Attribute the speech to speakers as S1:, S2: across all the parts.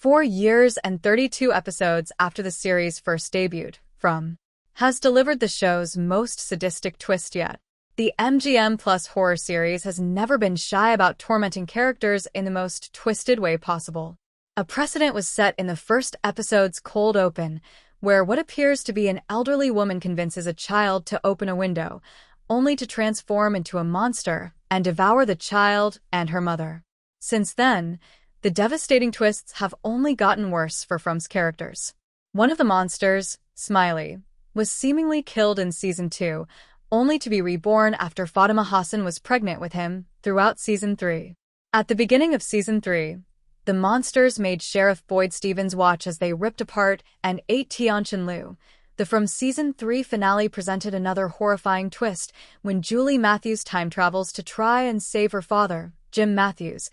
S1: 4 years and 32 episodes after the series first debuted, From has delivered the show's most sadistic twist yet. The MGM Plus horror series has never been shy about tormenting characters in the most twisted way possible. A precedent was set in the first episode's cold open, where what appears to be an elderly woman convinces a child to open a window, only to transform into a monster and devour the child and her mother. Since then, the devastating twists have only gotten worse for From's characters. One of the monsters, Smiley, was seemingly killed in Season 2, only to be reborn after Fatima Hassan was pregnant with him throughout Season 3. At the beginning of Season 3, the monsters made Sheriff Boyd Stevens watch as they ripped apart and ate Tianchen Liu. The From Season 3 finale presented another horrifying twist when Julie Matthews time travels to try and save her father, Jim Matthews,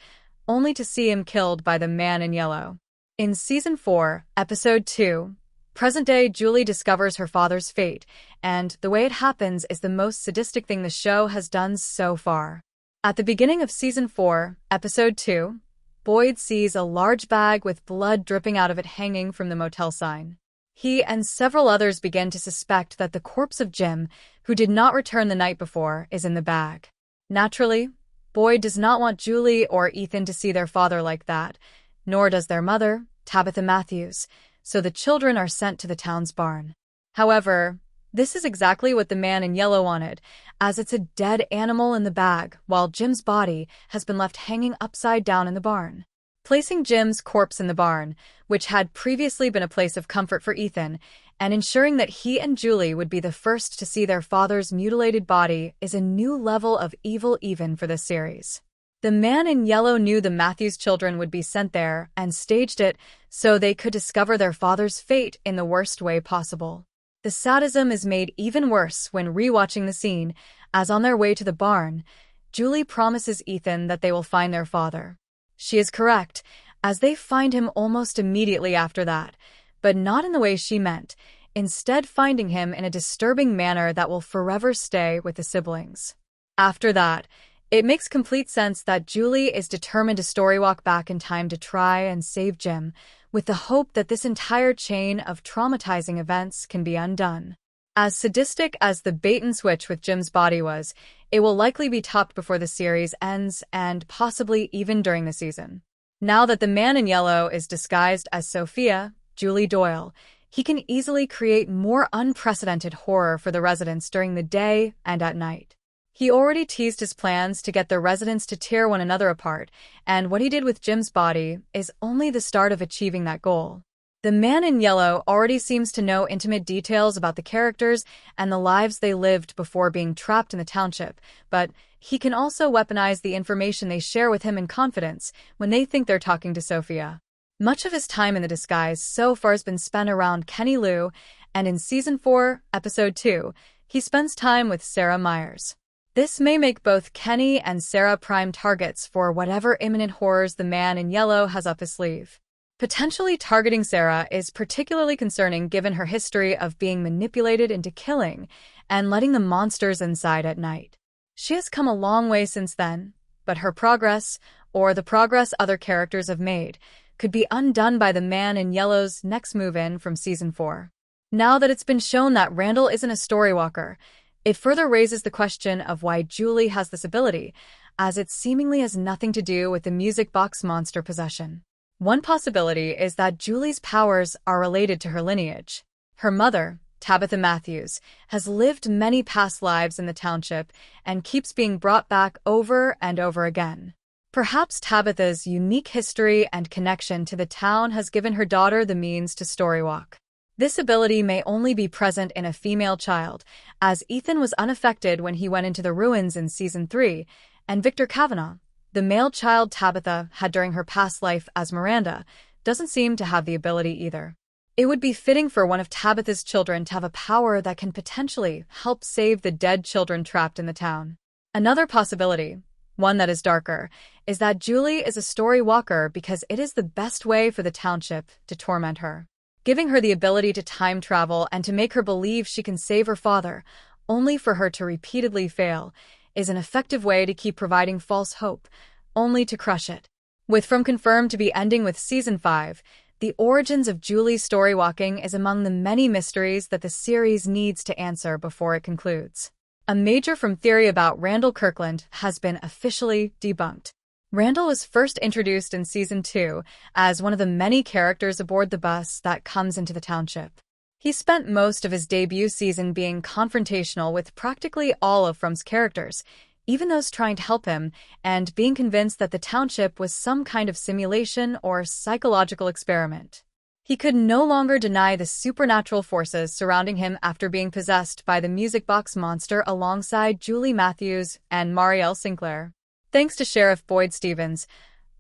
S1: only to see him killed by the Man in Yellow. In Season 4, Episode 2, present-day Julie discovers her father's fate, and the way it happens is the most sadistic thing the show has done so far. At the beginning of Season 4, Episode 2, Boyd sees a large bag with blood dripping out of it hanging from the motel sign. He and several others begin to suspect that the corpse of Jim, who did not return the night before, is in the bag. Naturally, Boyd does not want Julie or Ethan to see their father like that, nor does their mother, Tabitha Matthews, so the children are sent to the town's barn. However, this is exactly what the Man in Yellow wanted, as it's a dead animal in the bag, while Jim's body has been left hanging upside down in the barn. Placing Jim's corpse in the barn, which had previously been a place of comfort for Ethan, and ensuring that he and Julie would be the first to see their father's mutilated body is a new level of evil even for this series. The Man in Yellow knew the Matthews children would be sent there and staged it so they could discover their father's fate in the worst way possible. The sadism is made even worse when rewatching the scene, as on their way to the barn, Julie promises Ethan that they will find their father. She is correct, as they find him almost immediately after that, but not in the way she meant, instead finding him in a disturbing manner that will forever stay with the siblings. After that, it makes complete sense that Julie is determined to storywalk back in time to try and save Jim, with the hope that this entire chain of traumatizing events can be undone. As sadistic as the bait-and-switch with Jim's body was, it will likely be topped before the series ends and possibly even during the season. Now that the Man in Yellow is disguised as Sophia, Julie Doyle, he can easily create more unprecedented horror for the residents during the day and at night. He already teased his plans to get the residents to tear one another apart, and what he did with Jim's body is only the start of achieving that goal. The Man in Yellow already seems to know intimate details about the characters and the lives they lived before being trapped in the township, but he can also weaponize the information they share with him in confidence when they think they're talking to Sophia. Much of his time in the disguise so far has been spent around Kenny Liu, and in Season 4, Episode 2, he spends time with Sarah Myers. This may make both Kenny and Sarah prime targets for whatever imminent horrors the Man in Yellow has up his sleeve. Potentially targeting Sarah is particularly concerning given her history of being manipulated into killing and letting the monsters inside at night. She has come a long way since then, but her progress, or the progress other characters have made, could be undone by the Man in Yellow's next move-in from Season 4. Now that it's been shown that Randall isn't a storywalker, it further raises the question of why Julie has this ability, as it seemingly has nothing to do with the music box monster possession. One possibility is that Julie's powers are related to her lineage. Her mother, Tabitha Matthews, has lived many past lives in the township and keeps being brought back over and over again. Perhaps Tabitha's unique history and connection to the town has given her daughter the means to storywalk. This ability may only be present in a female child, as Ethan was unaffected when he went into the ruins in Season 3, and Victor Kavanaugh, the male child Tabitha had during her past life as Miranda, doesn't seem to have the ability either. It would be fitting for one of Tabitha's children to have a power that can potentially help save the dead children trapped in the town. Another possibility, one that is darker, is that Julie is a story walker because it is the best way for the township to torment her. Giving her the ability to time travel and to make her believe she can save her father, only for her to repeatedly fail, is an effective way to keep providing false hope, only to crush it. With From confirmed to be ending with Season 5, the origins of Julie's storywalking is among the many mysteries that the series needs to answer before it concludes. A major From theory about Randall Kirkland has been officially debunked. Randall was first introduced in Season 2 as one of the many characters aboard the bus that comes into the township. He spent most of his debut season being confrontational with practically all of From's characters, even those trying to help him, and being convinced that the township was some kind of simulation or psychological experiment. He could no longer deny the supernatural forces surrounding him after being possessed by the music box monster alongside Julie Matthews and Marielle Sinclair. Thanks to Sheriff Boyd Stevens,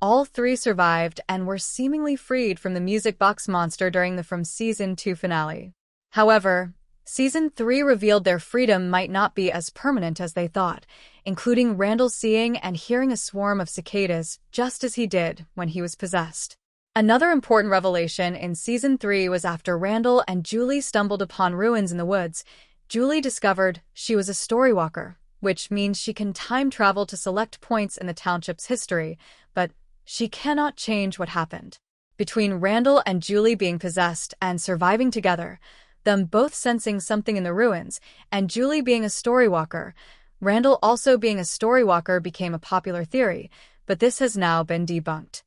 S1: all three survived and were seemingly freed from the music box monster during the From Season 2 finale. However, Season 3 revealed their freedom might not be as permanent as they thought, including Randall seeing and hearing a swarm of cicadas just as he did when he was possessed. Another important revelation in Season 3 was after Randall and Julie stumbled upon ruins in the woods. Julie discovered she was a storywalker, which means she can time travel to select points in the township's history, but she cannot change what happened. Between Randall and Julie being possessed and surviving together, them both sensing something in the ruins, and Julie being a storywalker, Randall also being a storywalker became a popular theory, but this has now been debunked.